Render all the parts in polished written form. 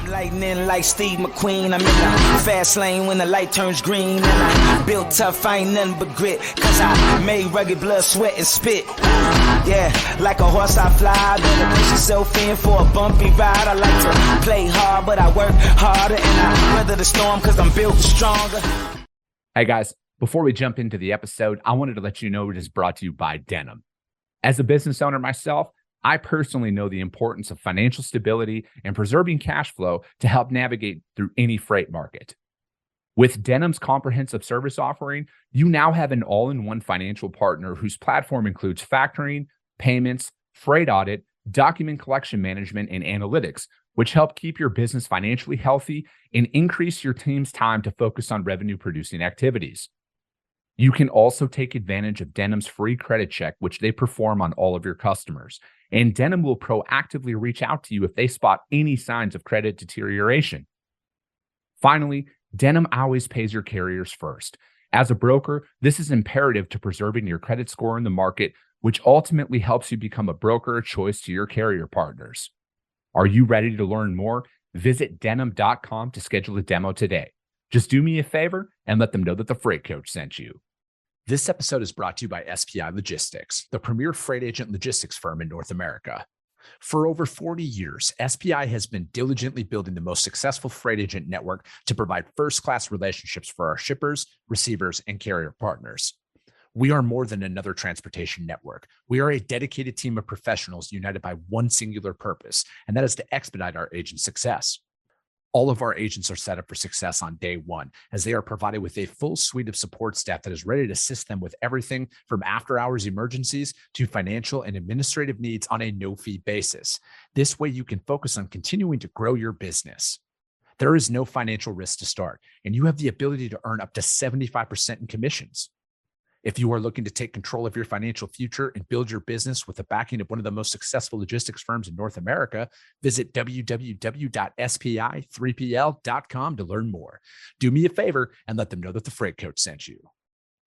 Lightning like Steve McQueen. I'm in the fast lane when the light turns green. And I built tough, I ain't nothing but grit. Cause I made rugged blood, sweat, and spit. Yeah, like a horse I fly. Better push yourself in for a bumpy ride. I like to play hard, but I work harder. And I weather the storm cause I'm built stronger. Hey guys, before we jump into the episode, I wanted to let you know it is brought to you by Denim. As a business owner myself, I personally know the importance of financial stability and preserving cash flow to help navigate through any freight market. With Denim's comprehensive service offering, you now have an all-in-one financial partner whose platform includes factoring, payments, freight audit, document collection management, and analytics, which help keep your business financially healthy and increase your team's time to focus on revenue-producing activities. You can also take advantage of Denim's free credit check, which they perform on all of your customers. And Denim will proactively reach out to you if they spot any signs of credit deterioration. Finally, Denim always pays your carriers first. As a broker, this is imperative to preserving your credit score in the market, which ultimately helps you become a broker of choice to your carrier partners. Are you ready to learn more? Visit denim.com to schedule a demo today. Just do me a favor and let them know that the Freight Coach sent you. This episode is brought to you by SPI Logistics, the premier freight agent logistics firm in North America. For over 40 years, SPI has been diligently building the most successful freight agent network to provide first-class relationships for our shippers, receivers, and carrier partners. We are more than another transportation network. We are a dedicated team of professionals united by one singular purpose, and that is to expedite our agents' success. All of our agents are set up for success on day one, as they are provided with a full suite of support staff that is ready to assist them with everything from after-hours emergencies to financial and administrative needs on a no-fee basis. This way, you can focus on continuing to grow your business. There is no financial risk to start, and you have the ability to earn up to 75% in commissions. If you are looking to take control of your financial future and build your business with the backing of one of the most successful logistics firms in North America, visit www.spi3pl.com to learn more. Do me a favor and let them know that the Freight Coach sent you.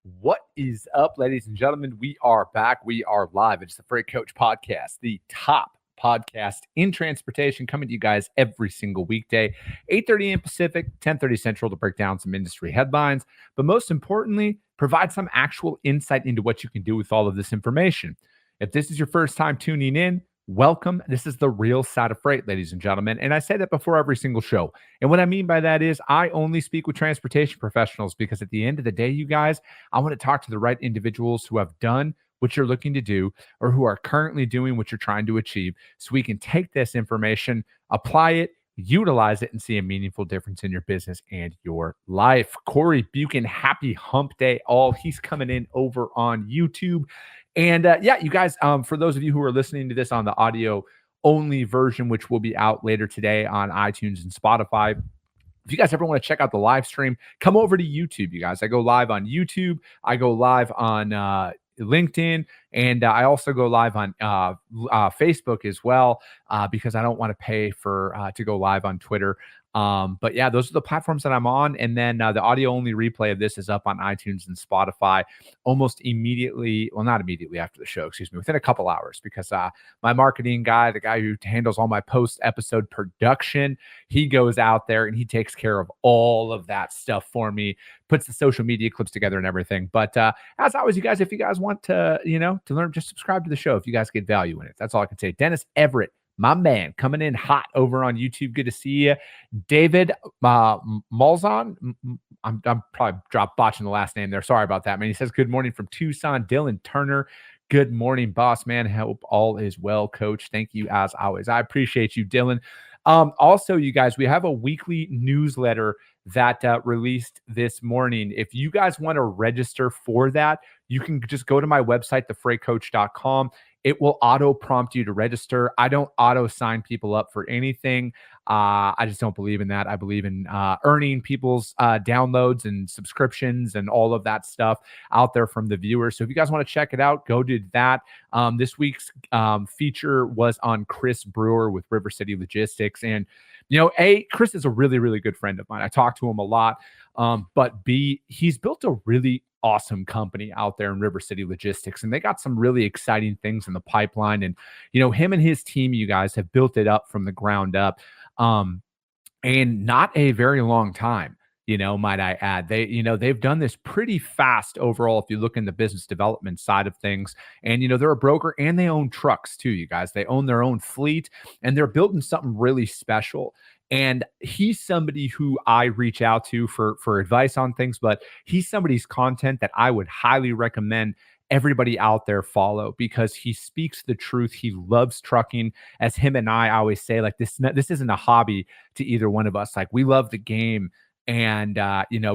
What is up, ladies and gentlemen? We are back. We are live. It's the Freight Coach Podcast, the top podcast in transportation, coming to you guys every single weekday, 8:30 a.m. Pacific, 10:30 Central, to break down some industry headlines, but most importantly, provide some actual insight into what you can do with all of this information. If this is your first time tuning in, welcome. This is the real side of freight, ladies and gentlemen. And I say that before every single show. And what I mean by that is I only speak with transportation professionals because at the end of the day, you guys, I want to talk to the right individuals who have done what you're looking to do or who are currently doing what you're trying to achieve, so we can take this information, apply it, utilize it, and see a meaningful difference in your business and your life. Corey Buchan, happy hump day all. He's coming in over on YouTube. And yeah, you guys, for those of you who are listening to this on the audio only version, which will be out later today on iTunes and Spotify, if you guys ever want to check out the live stream, come over to YouTube, you guys. I go live on YouTube. I go live on LinkedIn, and I also go live on Facebook as well, because I don't want to pay for to go live on Twitter. But yeah, those are the platforms that I'm on. And then the audio only replay of this is up on iTunes and Spotify almost immediately. Well, not immediately after the show, excuse me, within a couple hours, because my marketing guy, the guy who handles all my post episode production, he goes out there and he takes care of all of that stuff for me, puts the social media clips together and everything. But as always, you guys, if you guys want to, to learn, just subscribe to the show if you guys get value in it. That's all I can say. Dennis Everett, my man, coming in hot over on YouTube. Good to see you. David Malzahn. I'm probably botching the last name there. Sorry about that, man. He says, good morning from Tucson. Dylan Turner. Good morning, boss man. Hope all is well, coach. Thank you as always. I appreciate you, Dylan. Also, you guys, we have a weekly newsletter that released this morning. If you guys want to register for that, you can just go to my website, thefreightcoach.com. It will auto prompt you to register. I don't auto sign people up for anything. I just don't believe in that. I believe in earning people's downloads and subscriptions and all of that stuff out there from the viewers. So if you guys want to check it out, go do that. This week's feature was on Chris Brewer with River City Logistics. And, Chris is a really, really good friend of mine. I talk to him a lot. But B, he's built a really awesome company out there in River City Logistics, and they got some really exciting things in the pipeline. And, him and his team, you guys, have built it up from the ground up. and not a very long time, might I add. They've done this pretty fast overall if you look in the business development side of things. And they're a broker and they own trucks too, you guys. They own their own fleet and they're building something really special. And he's somebody who I reach out to for advice on things, but he's somebody's content that I would highly recommend everybody out there follow because he speaks the truth. He loves trucking. As him and I always say, like this isn't a hobby to either one of us. Like we love the game. And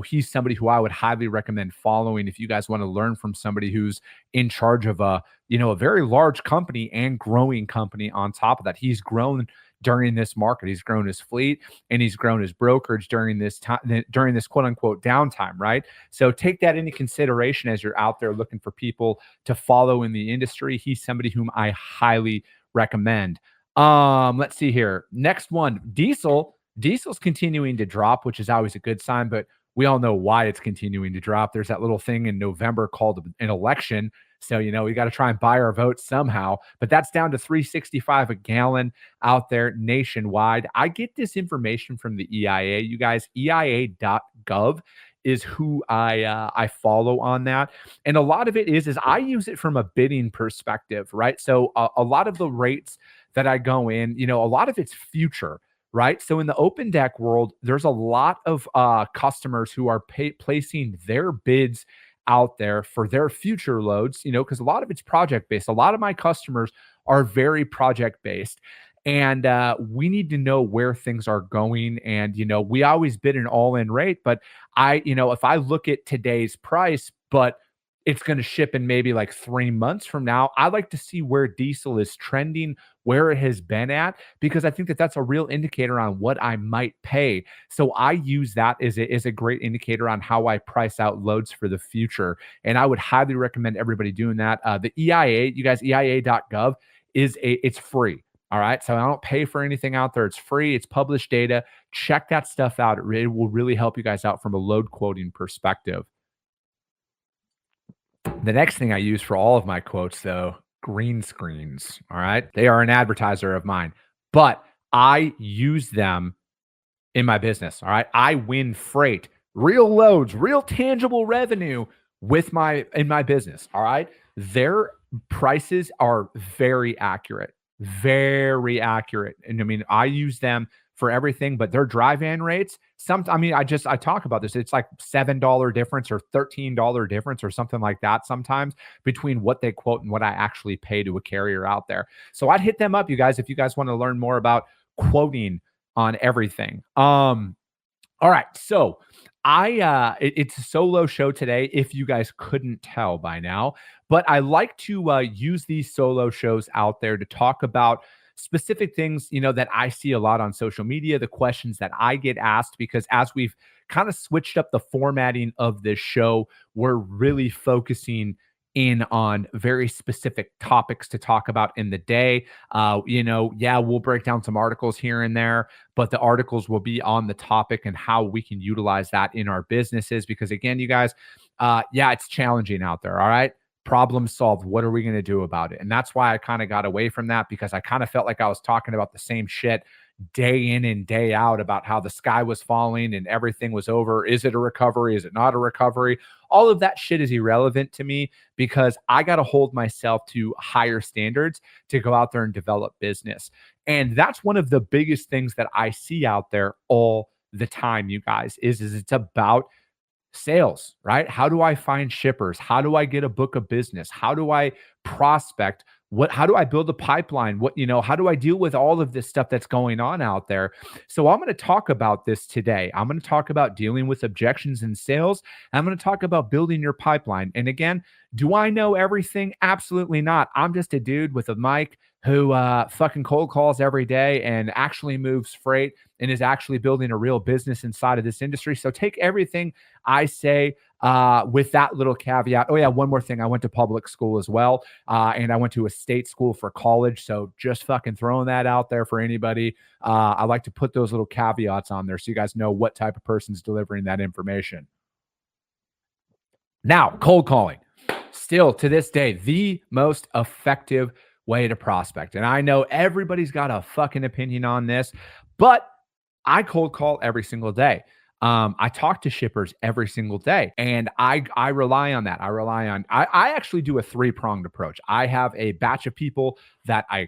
he's somebody who I would highly recommend following if you guys want to learn from somebody who's in charge of a very large company and growing company. On top of that, he's grown during this market. He's grown his fleet and he's grown his brokerage during this time, during this quote unquote downtime, right? So take that into consideration as you're out there looking for people to follow in the industry. He's somebody whom I highly recommend. Let's see here. Next one, Diesel's continuing to drop, which is always a good sign, but we all know why it's continuing to drop. There's that little thing in November called an election. So, we got to try and buy our votes somehow, but that's down to $3.65 a gallon out there nationwide. I get this information from the EIA, you guys. EIA.gov is who I follow on that. And a lot of it is I use it from a bidding perspective, right? So a lot of the rates that I go in, a lot of it's future, right? So in the open deck world, there's a lot of customers who are placing their bids out there for their future loads, because a lot of it's project based. A lot of my customers are very project based. And we need to know where things are going. And, we always bid an all-in rate, but if I look at today's price, but it's going to ship in maybe like 3 months from now, I like to see where diesel is trending, where it has been at, because I think that that's a real indicator on what I might pay. So I use that as a great indicator on how I price out loads for the future. And I would highly recommend everybody doing that. The EIA, you guys, EIA.gov it's free. All right. So I don't pay for anything out there. It's free. It's published data. Check that stuff out. It will really help you guys out from a load quoting perspective. The next thing I use for all of my quotes, though, green screens. All right. They are an advertiser of mine, but I use them in my business. All right. I win freight, real loads, real tangible revenue in my business. All right. Their prices are very accurate. Very accurate. And I mean, I use them for everything, but their drive in rates, I talk about this. It's like $7 difference or $13 difference or something like that sometimes between what they quote and what I actually pay to a carrier out there. So I'd hit them up, you guys, if you guys want to learn more about quoting on everything. All right. So it's a solo show today, if you guys couldn't tell by now, but I like to use these solo shows out there to talk about specific things, that I see a lot on social media, the questions that I get asked, because as we've kind of switched up the formatting of this show, we're really focusing in on very specific topics to talk about in the day. We'll break down some articles here and there, but the articles will be on the topic and how we can utilize that in our businesses. Because again, you guys, it's challenging out there. All right. Problem solved. What are we going to do about it? And that's why I kind of got away from that, because I kind of felt like I was talking about the same shit day in and day out about how the sky was falling and everything was over. Is it a recovery? Is it not a recovery? All of that shit is irrelevant to me, because I got to hold myself to higher standards to go out there and develop business. And that's one of the biggest things that I see out there all the time, you guys, is it's about sales, right? How do I find shippers? How do I get a book of business? How do I prospect? How do I build a pipeline? How do I deal with all of this stuff that's going on out there? So I'm going to talk about this today. I'm going to talk about dealing with objections in sales. I'm going to talk about building your pipeline. And again, do I know everything? Absolutely not. I'm just a dude with a mic who fucking cold calls every day and actually moves freight and is actually building a real business inside of this industry. So take everything I say with that little caveat. Oh yeah, one more thing. I went to public school as well, and I went to a state school for college. So just fucking throwing that out there for anybody. I like to put those little caveats on there so you guys know what type of person's delivering that information. Now, cold calling, still to this day, the most effective way to prospect. And I know everybody's got a fucking opinion on this, but I cold call every single day. I talk to shippers every single day, and I rely on that. I actually do a 3-pronged approach. I have a batch of people that I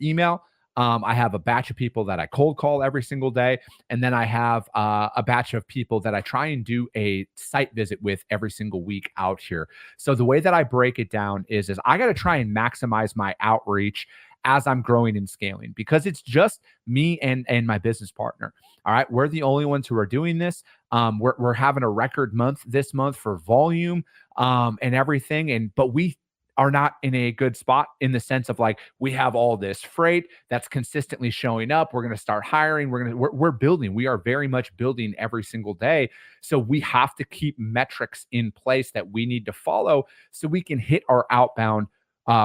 email. I have a batch of people that I cold call every single day. And then I have a batch of people that I try and do a site visit with every single week out here. So the way that I break it down is I got to try and maximize my outreach as I'm growing and scaling, because it's just me and my business partner. All right. We're the only ones who are doing this. We're having a record month this month for volume and everything. But we are not in a good spot in the sense of like, we have all this freight that's consistently showing up. We're going to start hiring. We're building. We are very much building every single day. So we have to keep metrics in place that we need to follow so we can hit our outbound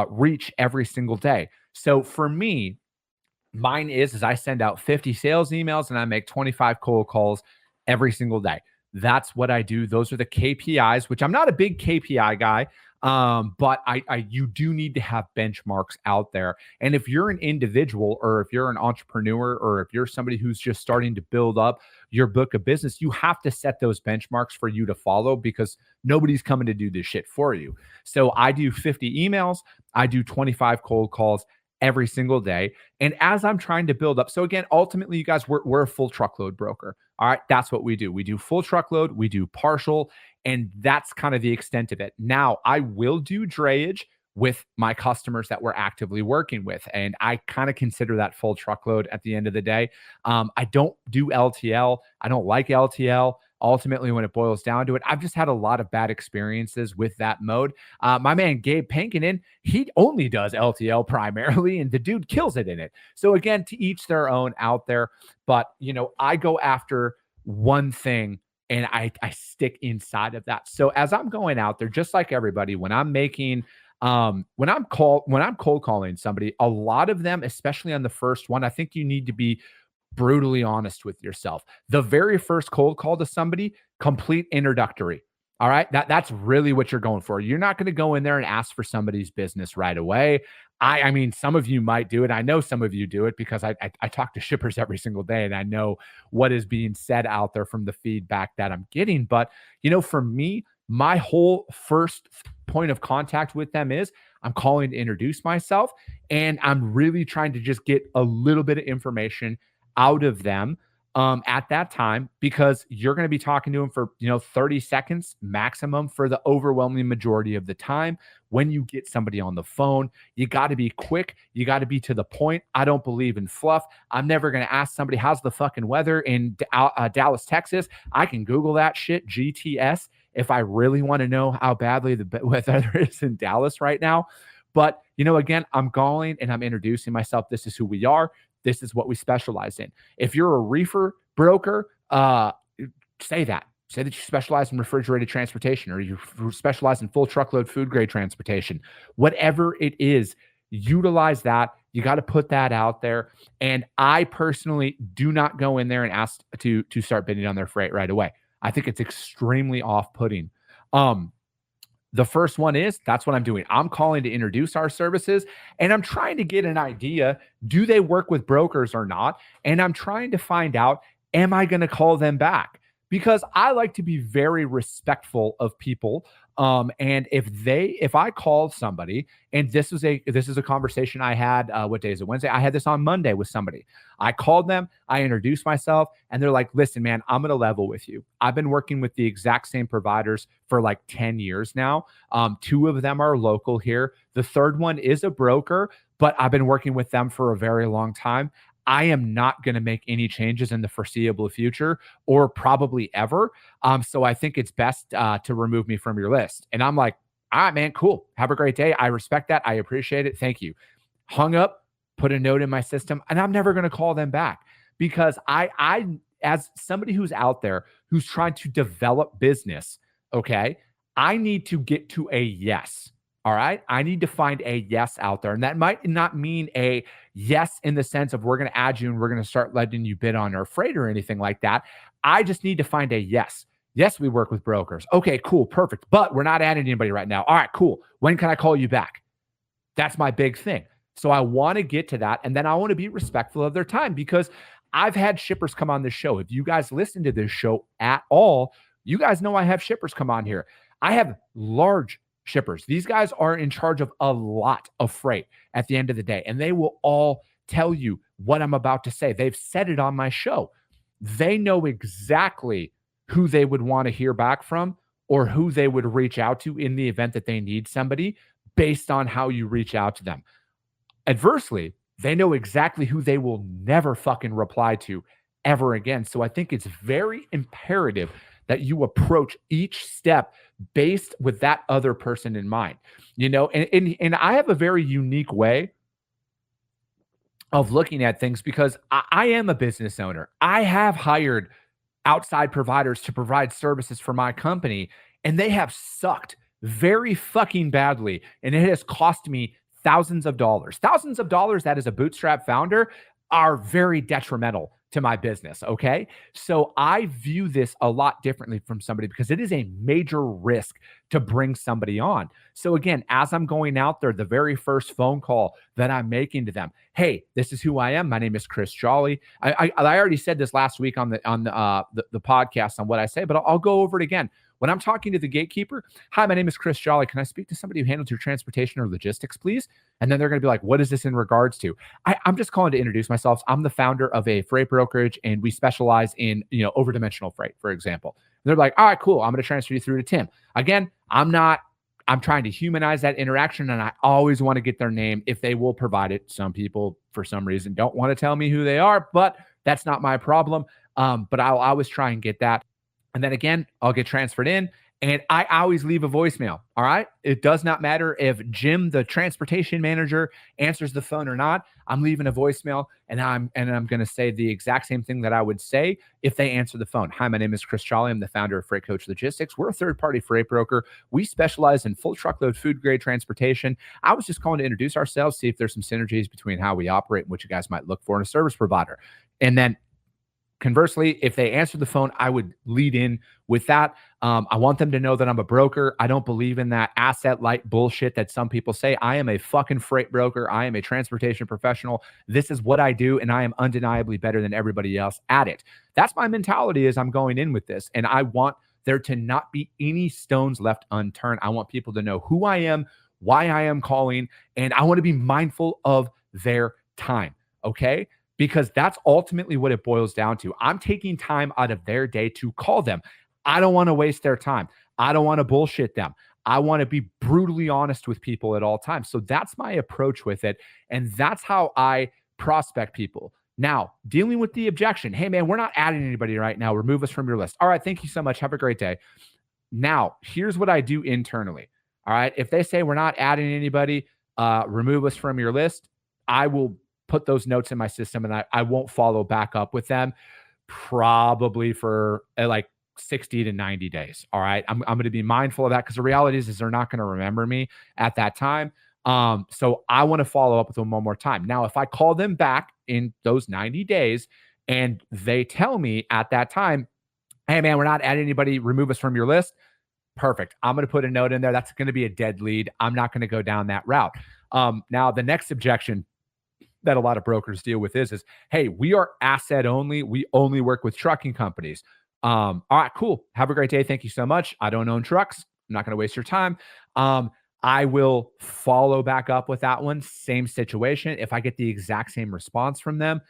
reach every single day. So for me, mine is I send out 50 sales emails and I make 25 cold calls every single day. That's what I do. Those are the KPIs, which I'm not a big KPI guy. But you do need to have benchmarks out there. And if you're an individual, or if you're an entrepreneur, or if you're somebody who's just starting to build up your book of business, you have to set those benchmarks for you to follow, because nobody's coming to do this shit for you. So I do 50 emails. I do 25 cold calls every single day. And as I'm trying to build up, so again, ultimately, you guys, we're a full truckload broker. All right. That's what we do. We do full truckload, we do partial, and that's kind of the extent of it. Now, I will do drayage with my customers that we're actively working with, and I kind of consider that full truckload at the end of the day. I don't do LTL. I don't like LTL. Ultimately, when it boils down to it, I've just had a lot of bad experiences with that mode. My man, Gabe Pankinen, he only does LTL primarily, and the dude kills it in it. So again, to each their own out there. But, I go after one thing and I stick inside of that. So as I'm going out there, just like everybody, when I'm making, when I'm cold calling somebody, a lot of them, especially on the first one, I think you need to be brutally honest with yourself. The very first cold call to somebody, complete introductory. All right. That's really what you're going for. You're not going to go in there and ask for somebody's business right away. I mean, some of you might do it. I know some of you do it because I talk to shippers every single day, and I know what is being said out there from the feedback that I'm getting. But, for me, my whole first point of contact with them is I'm calling to introduce myself, and I'm really trying to just get a little bit of information out of them at that time, because you're going to be talking to them for 30 seconds maximum for the overwhelming majority of the time. When you get somebody on the phone, you got to be quick, you got to be to the point. I don't believe in fluff. I'm never going to ask somebody how's the fucking weather in Dallas, Texas. I can Google that shit, GTS, if I really want to know how badly the weather is in Dallas right now. But again, I'm calling and I'm introducing myself. This is who we are. This is what we specialize in. If you're a reefer broker, say that. Say that you specialize in refrigerated transportation, or you specialize in full truckload food grade transportation. Whatever it is, utilize that. You got to put that out there. And I personally do not go in there and ask to start bidding on their freight right away. I think it's extremely off-putting. The first one is, that's what I'm doing. I'm calling to introduce our services, and I'm trying to get an idea, do they work with brokers or not? And I'm trying to find out, am I going to call them back? Because I like to be very respectful of people. And if I called somebody, and this is a conversation I had, what day is it? Wednesday. I had this on Monday with somebody. I called them, I introduced myself, and they're like, listen, man, I'm going to level with you. I've been working with the exact same providers for like 10 years now. 2 of them are local here. The third one is a broker, but I've been working with them for a very long time. I am not going to make any changes in the foreseeable future, or probably ever. So I think it's best to remove me from your list. And I'm like, all right, man, cool. Have a great day. I respect that. I appreciate it. Thank you. Hung up, put a note in my system, and I'm never going to call them back, because I, as somebody who's out there, who's trying to develop business, okay, I need to get to a yes. All right. I need to find a yes out there. And that might not mean a yes in the sense of we're going to add you and we're going to start letting you bid on our freight or anything like that. I just need to find a yes. Yes, we work with brokers. Okay, cool. Perfect. But we're not adding anybody right now. All right, cool. When can I call you back? That's my big thing. So I want to get to that. And then I want to be respectful of their time, because I've had shippers come on this show. If you guys listen to this show at all, you guys know I have shippers come on here. I have large shippers. These guys are in charge of a lot of freight at the end of the day, and they will all tell you what I'm about to say. They've said it on my show. They know exactly who they would want to hear back from or who they would reach out to in the event that they need somebody based on how you reach out to them. Adversely, they know exactly who they will never fucking reply to ever again. So I think it's very imperative that you approach each step based with that other person in mind. And I have a very unique way of looking at things because I am a business owner. I have hired outside providers to provide services for my company, and they have sucked very fucking badly. And it has cost me thousands of dollars that as a bootstrap founder are very detrimental to my business. Okay. So I view this a lot differently from somebody because it is a major risk to bring somebody on. So again, as I'm going out there, the very first phone call that I'm making to them, hey, this is who I am. My name is Chris Jolly. I already said this last week on the podcast on what I say, but I'll go over it again. When I'm talking to the gatekeeper, hi, my name is Chris Jolly. Can I speak to somebody who handles your transportation or logistics, please? And then they're going to be like, what is this in regards to? I'm just calling to introduce myself. I'm the founder of a freight brokerage, and we specialize in, overdimensional freight, for example. And they're like, all right, cool. I'm going to transfer you through to Tim. Again, I'm trying to humanize that interaction, and I always want to get their name if they will provide it. Some people, for some reason, don't want to tell me who they are, but that's not my problem. But I'll always try and get that. And then again, I'll get transferred in, and I always leave a voicemail. All right. It does not matter if Jim, the transportation manager, answers the phone or not. I'm leaving a voicemail, and I'm going to say the exact same thing that I would say if they answer the phone. Hi, my name is Chris Jolly. I'm the founder of Freight Coach Logistics. We're a third-party freight broker. We specialize in full truckload food grade transportation. I was just calling to introduce ourselves, see if there's some synergies between how we operate and what you guys might look for in a service provider. And then conversely, if they answer the phone, I would lead in with that. I want them to know that I'm a broker. I don't believe in that asset light bullshit that some people say. I am a fucking freight broker. I am a transportation professional. This is what I do, and I am undeniably better than everybody else at it. That's my mentality as I'm going in with this, and I want there to not be any stones left unturned. I want people to know who I am, why I am calling, and I want to be mindful of their time, okay? Because that's ultimately what it boils down to. I'm taking time out of their day to call them. I don't want to waste their time. I don't want to bullshit them. I want to be brutally honest with people at all times. So that's my approach with it. And that's how I prospect people. Now, dealing with the objection. Hey, man, we're not adding anybody right now. Remove us from your list. All right. Thank you so much. Have a great day. Now, here's what I do internally. All right. If they say we're not adding anybody, remove us from your list, I will put those notes in my system, and I won't follow back up with them probably for like 60 to 90 days. All right. I'm going to be mindful of that because the reality is they're not going to remember me at that time. So I want to follow up with them one more time. Now, if I call them back in those 90 days and they tell me at that time, hey man, we're not adding anybody, remove us from your list. Perfect. I'm going to put a note in there. That's going to be a dead lead. I'm not going to go down that route. Now the next objection that a lot of brokers deal with is, hey, we are asset only. We only work with trucking companies. All right, cool. Have a great day. Thank you so much. I don't own trucks. I'm not going to waste your time. I will follow back up with that one. Same situation. If I get the exact same response from them,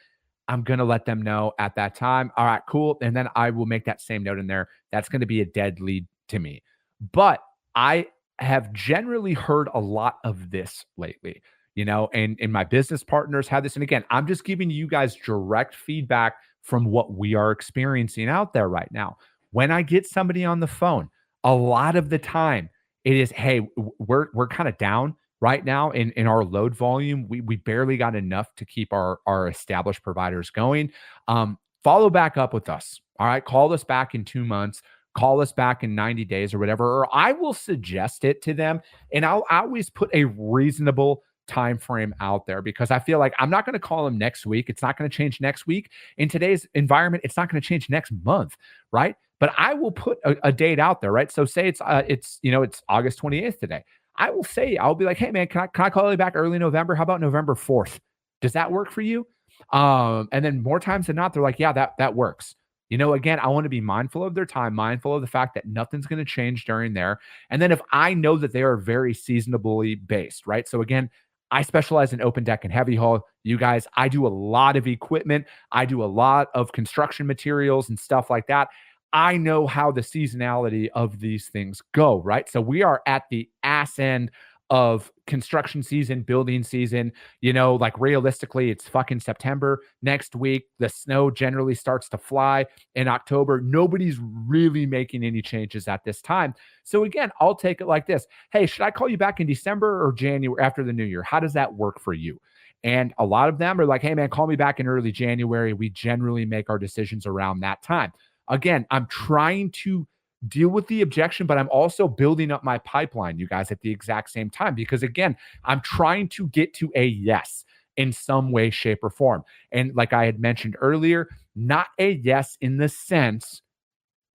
I'm going to let them know at that time. All right, cool. And then I will make that same note in there. That's going to be a dead lead to me. But I have generally heard a lot of this lately. And my business partners have this. And again, I'm just giving you guys direct feedback from what we are experiencing out there right now. When I get somebody on the phone, a lot of the time it is, hey, we're kind of down right now in our load volume. We barely got enough to keep our established providers going. Follow back up with us. All right. Call us back in 2 months. Call us back in 90 days or whatever, or I will suggest it to them. And I'll always put a reasonable time frame out there because I feel like I'm not going to call them next week. It's not going to change next week. In today's environment, it's not going to change next month, right? But I will put a date out there, right? So say it's August 28th today. I'll be like, hey man, can I call you back early November? How about November 4th? Does that work for you? And then more times than not, they're like, yeah, that works. Again, I want to be mindful of their time, mindful of the fact that nothing's going to change during there. And then if I know that they are very seasonably based, right? So again, I specialize in open deck and heavy haul. You guys, I do a lot of equipment. I do a lot of construction materials and stuff like that. I know how the seasonality of these things go, right? So we are at the ass end of construction season, building season. Like realistically, it's fucking September next week. The snow generally starts to fly in October. Nobody's really making any changes at this time. So again, I'll take it like this. Hey, should I call you back in December or January after the new year? How does that work for you? And a lot of them are like, hey man, call me back in early January. We generally make our decisions around that time. Again, I'm trying to deal with the objection, but I'm also building up my pipeline, you guys, at the exact same time, because again, I'm trying to get to a yes in some way, shape, or form. And like I had mentioned earlier, not a yes in the sense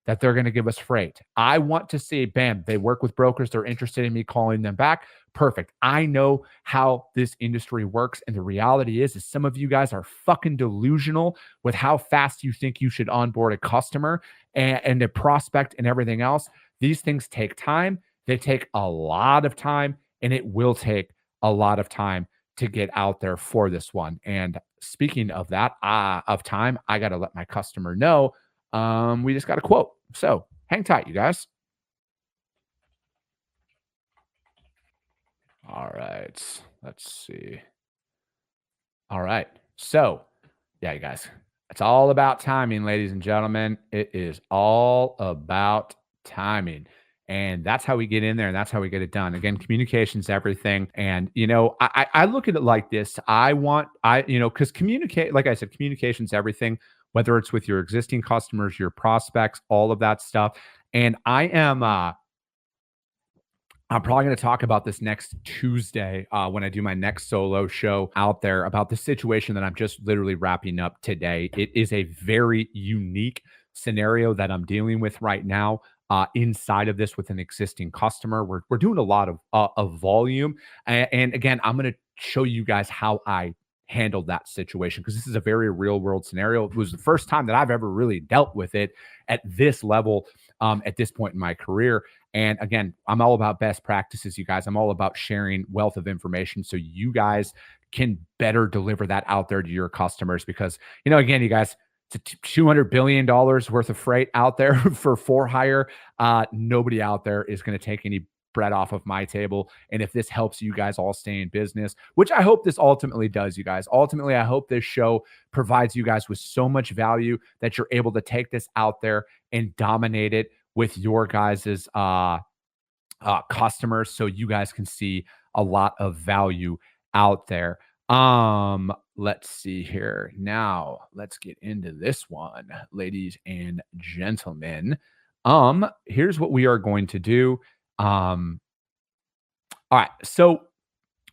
that they're going to give us freight. I want to see, bam, they work with brokers. They're interested in me calling them back. Perfect. I know how this industry works. And the reality is some of you guys are fucking delusional with how fast you think you should onboard a customer and a prospect and everything else. These things take time. They take a lot of time, and it will take a lot of time to get out there for this one. And speaking of that, of time, I got to let my customer know we just got a quote. So hang tight, you guys. All right. Let's see. All right. So, yeah, you guys, it's all about timing, ladies and gentlemen. It is all about timing. And that's how we get in there, and that's how we get it done. Again, communication's everything. And, I look at it like this. Because like I said, communication's everything, whether it's with your existing customers, your prospects, all of that stuff. And I'm probably going to talk about this next Tuesday when I do my next solo show out there about the situation that I'm just literally wrapping up today. It is a very unique scenario that I'm dealing with right now inside of this with an existing customer. We're doing a lot of volume. And again, I'm going to show you guys how I handled that situation because this is a very real world scenario. It was the first time that I've ever really dealt with it at this level at this point in my career. And again, I'm all about best practices, you guys. I'm all about sharing wealth of information so you guys can better deliver that out there to your customers because, again, you guys, it's $200 billion worth of freight out there for hire. Nobody out there is going to take any bread off of my table. And if this helps you guys all stay in business, which I hope this ultimately does, you guys, ultimately, I hope this show provides you guys with so much value that you're able to take this out there and dominate it with your guys's customers so you guys can see a lot of value out there. Let's see here. Now, let's get into this one, ladies and gentlemen. Here's what we are going to do. All right. So,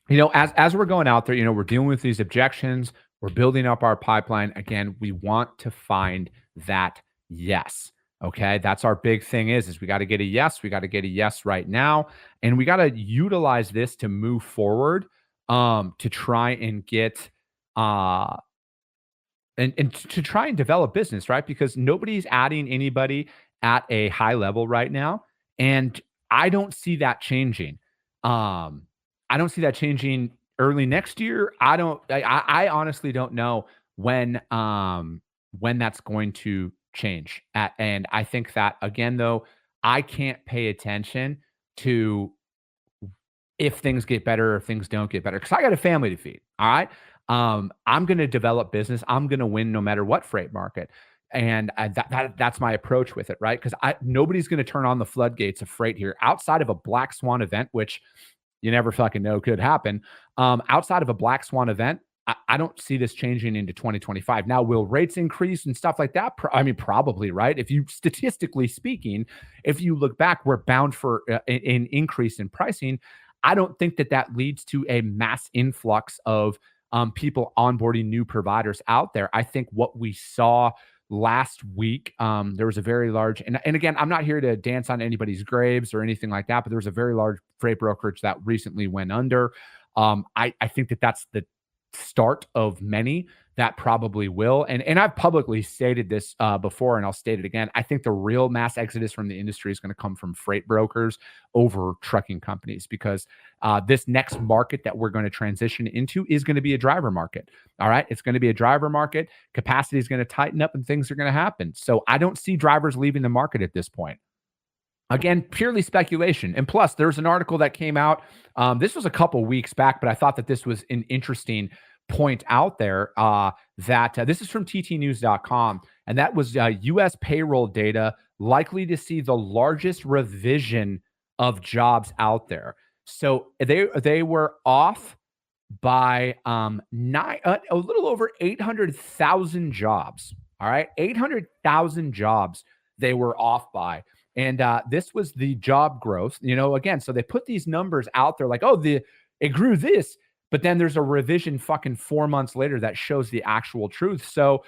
as we're going out there, we're dealing with these objections, we're building up our pipeline. Again, we want to find that yes. Okay. That's our big thing is we got to get a yes. We got to get a yes right now. And we got to utilize this to move forward, to try and get, and to try and develop business, right? Because nobody's adding anybody at a high level right now. And I don't see that changing. I don't see that changing early next year. I honestly don't know when that's going to change. And I think that again, though, I can't pay attention to if things get better or things don't get better because I got a family to feed. All right. I'm going to develop business. I'm going to win no matter what freight market. And that's my approach with it, right? Because nobody's going to turn on the floodgates of freight here outside of a black swan event, which you never fucking know could happen. Outside of a black swan event, I don't see this changing into 2025. Now, will rates increase and stuff like that? Probably, right? If you, statistically speaking, if you look back, we're bound for an increase in pricing. I don't think that leads to a mass influx of people onboarding new providers out there. I think what we saw last week, there was a very large, and again, I'm not here to dance on anybody's graves or anything like that, but there was a very large freight brokerage that recently went under. I think that's the start of many that probably will. And I've publicly stated this before, and I'll state it again. I think the real mass exodus from the industry is going to come from freight brokers over trucking companies, because this next market that we're going to transition into is going to be a driver market. All right. It's going to be a driver market. Capacity is going to tighten up and things are going to happen. So I don't see drivers leaving the market at this point. Again, purely speculation. And plus, there's an article that came out. This was a couple weeks back, but I thought that this was an interesting point out there, that this is from ttnews.com, and that was U.S. payroll data likely to see the largest revision of jobs out there. So they were off by a little over 800,000 jobs. All right, 800,000 jobs they were off by. And this was the job growth, again. So they put these numbers out there like, oh, it grew this, but then there's a revision fucking 4 months later that shows the actual truth. So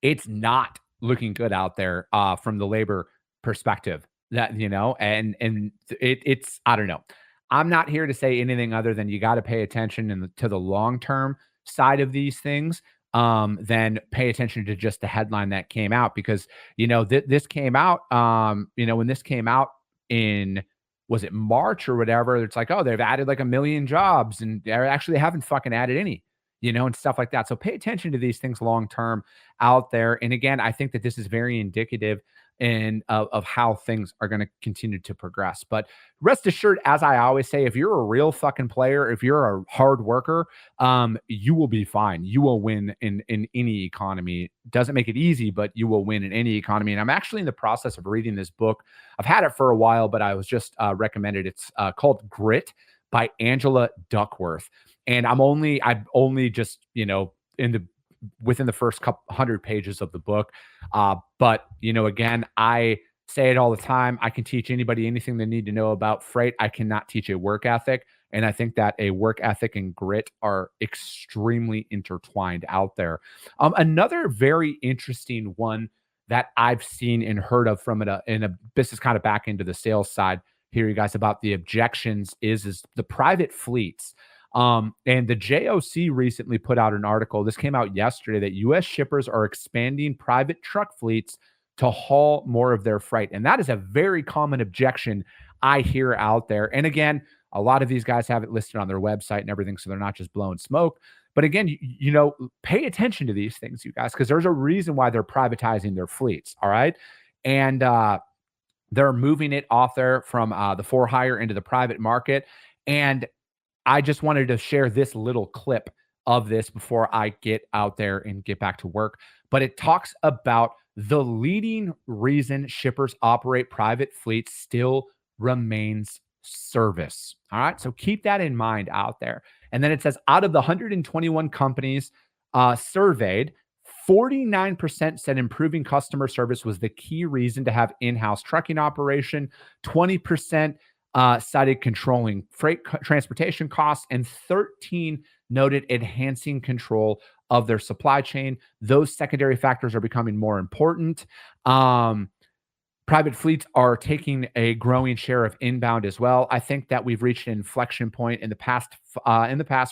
it's not looking good out there from the labor perspective, that, and it's, I don't know. I'm not here to say anything other than you got to pay attention to the long-term side of these things. Then pay attention to just the headline that came out, because, this came out, when this came out in, was it March or whatever? It's like, oh, they've added like 1 million jobs, and they actually haven't fucking added any, and stuff like that. So pay attention to these things long-term out there. And again, I think that this is very indicative of how things are going to continue to progress. But rest assured, as I always say, if you're a real fucking player, if you're a hard worker, you will be fine. You will win in any economy. Doesn't make it easy, but you will win in any economy. And I'm actually in the process of reading this book. I've had it for a while, but I was just recommended. It's called Grit by Angela Duckworth. And I've only just, within the first couple 100 pages of the book. But, again, I say it all the time. I can teach anybody anything they need to know about freight. I cannot teach a work ethic. And I think that a work ethic and grit are extremely intertwined out there. Another very interesting one that I've seen and heard of this is kind of back into the sales side here, you guys, about the objections is the private fleets. And the JOC recently put out an article. This came out yesterday, that U.S. shippers are expanding private truck fleets to haul more of their freight. And that is a very common objection I hear out there. And again, a lot of these guys have it listed on their website and everything, so they're not just blowing smoke. But again, pay attention to these things, you guys, because there's a reason why they're privatizing their fleets. All right. And they're moving it off there from the for hire into the private market. And I just wanted to share this little clip of this before I get out there and get back to work. But it talks about the leading reason shippers operate private fleets still remains service. All right. So keep that in mind out there. And then it says, out of the 121 companies surveyed, 49% said improving customer service was the key reason to have in-house trucking operation. 20% cited controlling freight transportation costs, and 13 noted enhancing control of their supply chain. Those secondary factors are becoming more important. Private fleets are taking a growing share of inbound as well. I think that we've reached an inflection point in the past.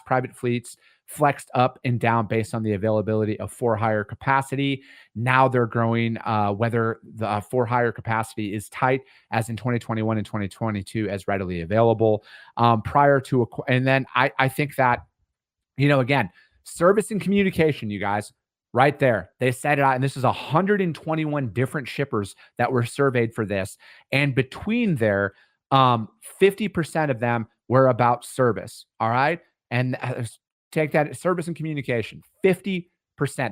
Private fleets flexed up and down based on the availability of for-hire capacity. Now they're growing, whether the for-hire capacity is tight, as in 2021 and 2022, as readily available. And then I think that, again, service and communication, you guys, right there. They said it out, and this is 121 different shippers that were surveyed for this. And between there, 50% of them were about service. All right. And take that, service and communication, 50%.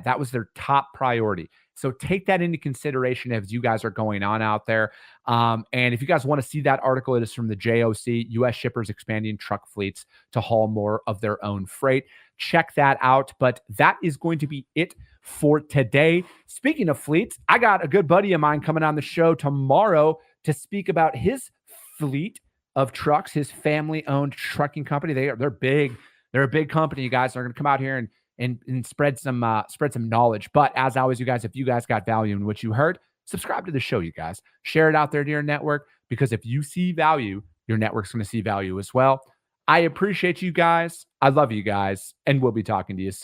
That was their top priority. So take that into consideration as you guys are going on out there. And if you guys want to see that article, it is from the JOC, U.S. shippers expanding truck fleets to haul more of their own freight. Check that out. But that is going to be it for today. Speaking of fleets, I got a good buddy of mine coming on the show tomorrow to speak about his fleet of trucks, his family-owned trucking company. They're big. They're a big company, you guys. They're going to come out here and spread some knowledge. But as always, you guys, if you guys got value in what you heard, subscribe to the show, you guys. Share it out there to your network, because if you see value, your network's going to see value as well. I appreciate you guys. I love you guys, and we'll be talking to you soon.